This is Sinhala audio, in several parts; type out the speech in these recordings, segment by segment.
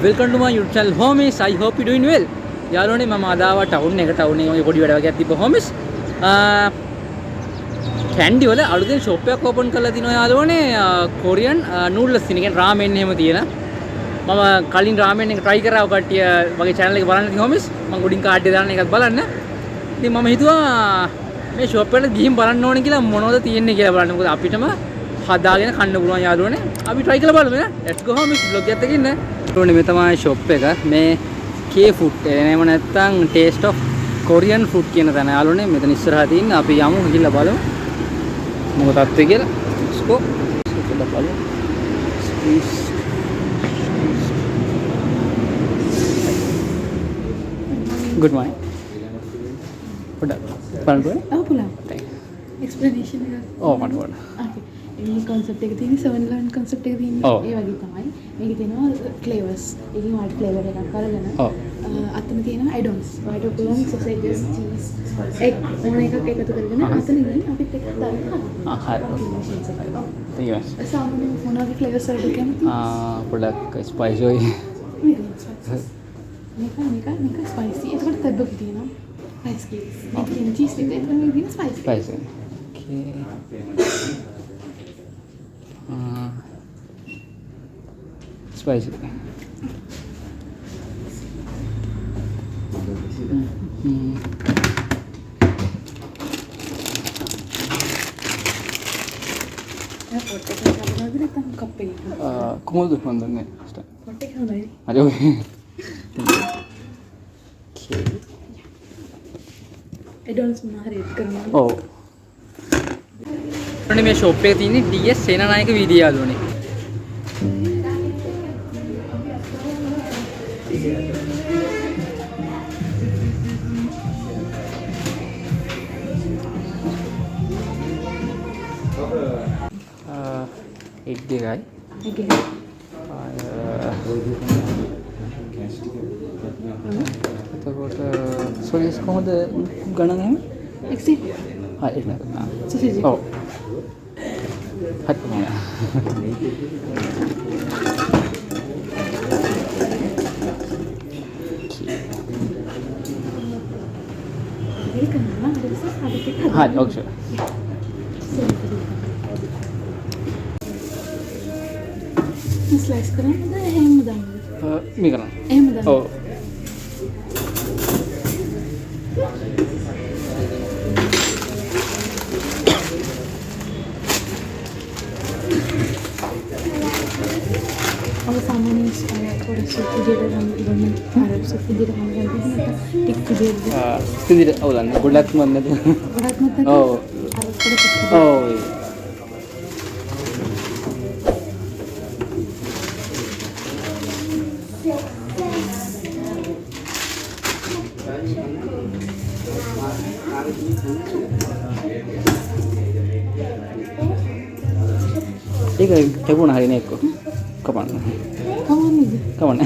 welcome to my YouTube channel homies. I hope you doing well. යාළුවනේ මම අද ආවා ටවුන් එකේ වගේ පොඩි වැඩ වගේක් තිබ්බ homies. කැන්ඩි වල අලුතෙන් ෂොප් එකක් ඕපන් කරලා තිනවා යාළුවනේ කොරියන් නූඩ්ල්ස් තියෙන. කියන්නේ රාමෙන් එහෙම තියෙන. මම කලින් රාමෙන් එක try කරා ඔය කට්ටිය වගේ channel එක බලන්න ඉතින් homies. මම ගොඩින් කාඩ් එක දාන්න එකක් බලන්න. ඉතින් මම හිතුවා මේ ෂොප් එකට ගිහින් බලන්න ඕනේ කියලා මොනවද තියෙන්නේ කියලා බලන්න. මොකද අපිටම හදාගෙන කන්න පුළුවන් යාළුවනේ. අපි try කරලා බලමු නේ. Let's go homies. vlog එකත් එක්ක ඉන්න. ඊළඟට මේ තමයි ෂොප් එක. මේ K-food එහෙම නැත්නම් taste of Korean food කියන තැන යාළුවනේ. මෙතන ඉස්සරහා තියෙන අපි යමු ගිහිල්ලා බලමු. මොකද තත්ත්වය කියලා. Let's go. ඉස්සරහට බලමු. Good morning. Put up. Palpun? Oh, pulang. Explanation එක. Oh, මට ඕන. Okay. මේ concept එක තියෙන්නේ 7-Eleven concept එක තියෙන්නේ. ඒ වගේ තමයි. මේකේ තියෙනවා flavors. ඒකෙන් white flavor එකක් අරගෙන. අතන තියෙනවා add-ons. white පුළුවන් sausages, cheese, egg ඕන එකක් එකතු කරගෙන අතන ඉන්නේ අපිත් එක්ක දාන්න. හරි. Yes. සාමාන්‍ය මොනවාගේ flavors වලද කැමති? පොඩක් spicy ඔය. මේක spicy. ඒකට තබ්බක තියෙනවා. Spice cakes. මේක තියෙන cheese එක එතන මේ තියෙන spicy. Spicy. Okay. Spicy. පොට් එක ගන්නවද නැත්නම් කප් එක? කොහොමද හොඳන්නේ? පොට් එක හොඳයි. හරි ඔය. add-ons මොනවා හරි එඩ් කරනවා. ඔව්. මේ ෂොප් එකේ තියෙන්නේ DS සේනානායක වීදිය යාළුවනේ. එක් දෙකයි. එතකොට සොලිස් කොහොමද ගණන් එහෙම? 60. හරි ඒක නේද? sausage. ඔව්. හරි කොහොමද? ඒක නම හරිස හරිට හරි ඔක්ෂ. ස්ලයිස් කරන්නද එහෙම දාන්නද? මේ කරන්න. එහෙම දාන්න. ඔව්. ඔය සාමාන්‍යයෙන් පොඩි සුප් විදියට ගන්න අර සුප් විදියට ගන්න ටික් විදියට. විදියට අවුලන්නේ ගොඩක් මන් නැද. ගොඩක් නැත්නම් ඔව්. අර පොඩි සුප්. ඔව්. ඒක තිබුණා හරිනේ එක්ක කපන්න. කවන්නේද? කවන්න.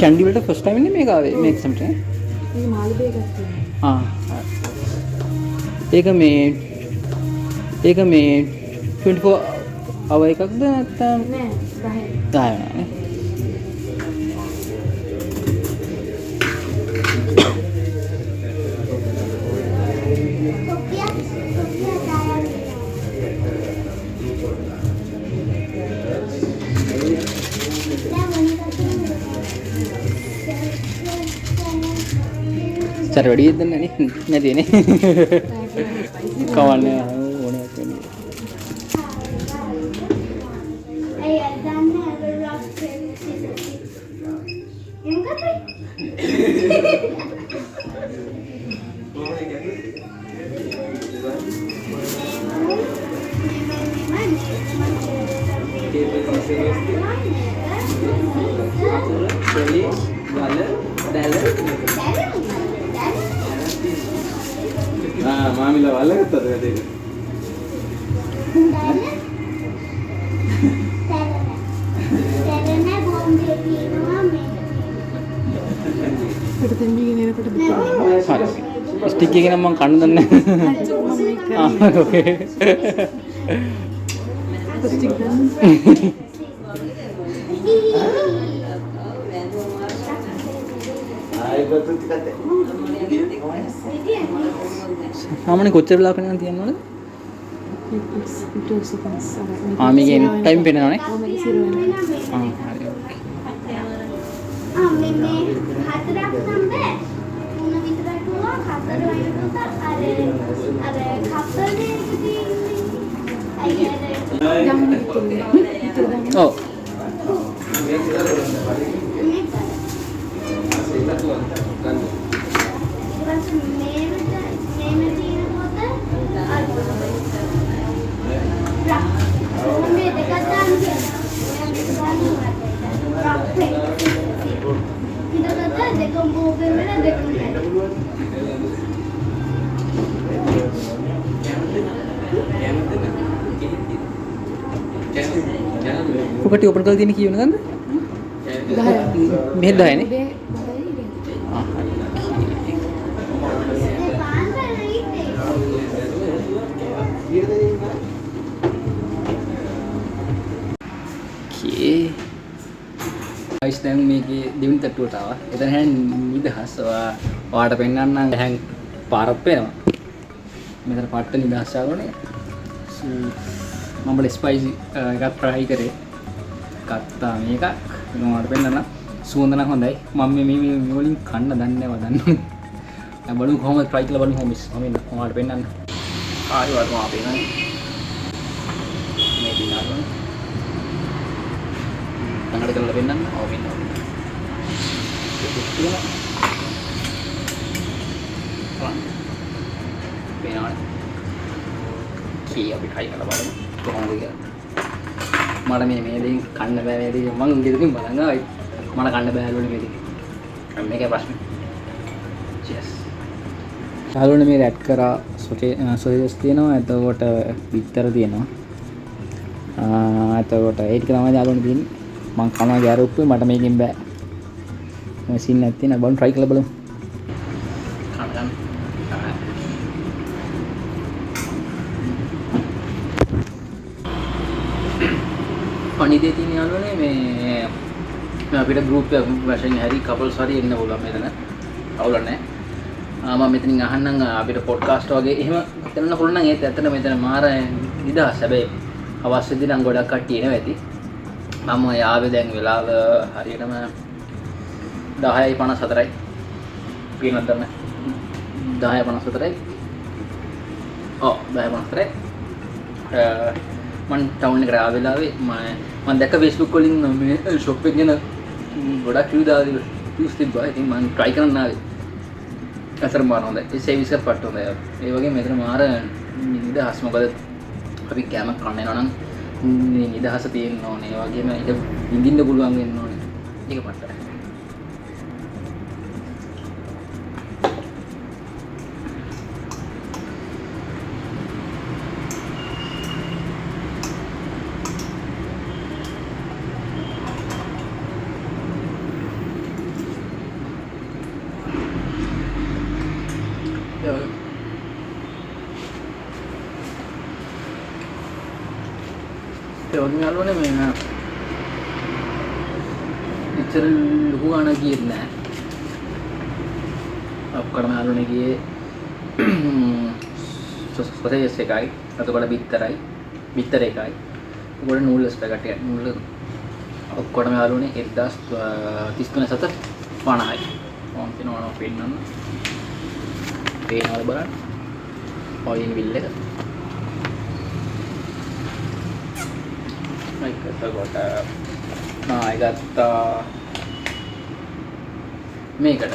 කැන්ඩි වලට ෆස්ට් ටයිම් ඉන්නේ මේක ආවේ මේක සම්ට. මේ මාළු දෙකක් තියෙනවා. ඒක මේ 24 hour එකක්ද නැත්නම් නෑ 10. 10 නේ. චර වැඩි දෙන්නේ නේ නැතිනේ. කවන්නේ ඕනේ නැහැ. මාමිලා වල්ලගත්තද වැඩේ? ස්ටික් එක නම් මම කන්න දන්නේ නැහැ. ඕකේ. ස්ටික් ගන්න. සාමාන්‍ය කොච්චර වෙලාවක නම් තියනවද? මේකේ ටයිම් පේනවනේ. මේක 0 වෙනවා. හරි ඕකේ. මේ හතරක් සම්බේ මුණ විතරක් දුවා හතර වයින්ට අර කපල් දෙකදී ඔව්. ඔකට ඕපන් කරලා තියෙන කී වෙනකන්ද? 10. මෙහෙ 10 නේ. ගයිස් දැන් මේකේ දෙවෙනි තට්ටුවට ආවා. එතන හැන් නිදහස්. ඔයාට පෙන්නන්නම් හැන් පාරක් පේනවා. මෙතන පාට නිදහස් ආවනේ. මම ස්පයිසි එකක් try කරේ. ගත්තා මේක. ඔයාට පෙන්නන්න. සුවඳ නම් හොඳයි. මම මේ වලින් කන්න දන්නේ නැව දන්නේ. දැන් බලමු කොහොමද try කරලා බලමු මිස්. මම ඔයාට පෙන්නන්න. ආයි වර්ම අපේනවා. මේ දිනාලු. තංගඩ කරලා පෙන්නන්න. ඔව් වෙනවා. කී අපි try කරලා බලමු කොහොමද කියලා. මට මේ දෙයින් කන්න බෑ මේ දෙයින් මං ගෙදරින් බලන් ආවයි. මට කන්න බෑලුනේ මේ දෙයින්. මේකේ ප්‍රශ්නේ. cheers. සාහලුනේ මේ ඇඩ් කරා සොසේජස් තියෙනවා. එතකොට බිත්තර තියෙනවා. එතකොට ඒක තමයි යාළුවනේ තියෙන්නේ. මං කනවා ගෑරුප්පේ මට මේකෙන් බෑ. මේ සීන් එකක් තියෙනවා. බලමු try කරලා බලමු. කන්න. අනිදේ තියෙන යාළුවනේ මේ අපිට group එක වශයෙන් හරි couples හරි එන්න පුළුවන් මෙතන. අවුලක් නැහැ. මම මෙතනින් අහන්නම් අපිට podcast වගේ එහෙම කරන්න පුළුවන් නම් ඒත් ඇත්තට මෙතන මාර නිදහස්. හැබැයි අවශ්‍ය දි නම් ගොඩක් කට්ටිය එනවා ඇති. මම ආවේ දැන් වෙලාව හරියටම 10:54යි. පිනක් ගන්න. 10:54යි. ඔව් 10:54යි. මම ටවුන් එකට ආව වෙලාවේ මම දැක්ක Facebook වලින් මේ ෂොප් එක ගැන ගොඩක් රිව්යු දාලා තිබ්බා. ඉතින් මම try කරන්න ආවේ. අතරම හොඳයි. ඒ සර්විස් එක පට්ට හොඳයි. ඒ වගේම මෙතන මාර නිදහස්. මොකද අපි කැමක් කන්න යනවා නම් මේ නිදහස තියෙන්න ඕනේ. ඒ වගේම ඒක විඳින්න පුළුවන් වෙන්න ඕනේ. ඒක පට්ටයි. ඒ වගේම යාළුවනේ මේ ඉතර ලොකු ගාණක් ගියෙත් නෑ. ඔක්කොම යාළුවනේ ගියේ සොසේජස් එකයි, අතකොට බිත්තරයි, බිත්තර එකයි. ඔකට නූඩල්ස් පැකට් නූඩල් ඔක්කොම යාළුවනේ 1033 සත 50යි. මම කියනවා පෙන්නන්න. පේනවද බලන්න. ඔයින් බිල් එක. එතකොට I ගත්තා මේකට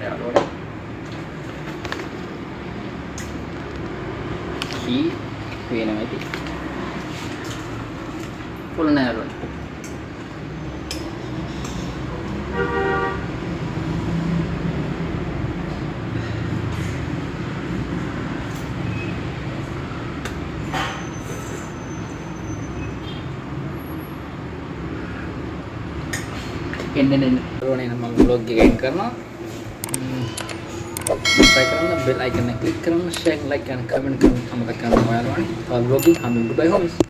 යාළුවනේ කී පේනවා ඉතින් පොළ නෑ යාළුවනේ එන්න යාළුවනේ නම් මම vlog එක එන්ඩ් කරනවා subscribe කරන්න, bell icon එක click කරන්න, share, like and comment කරන්න අමතක කරන්න ඔයාලවනේ. තව vlog එකක් හම්බෙමු. Bye homies.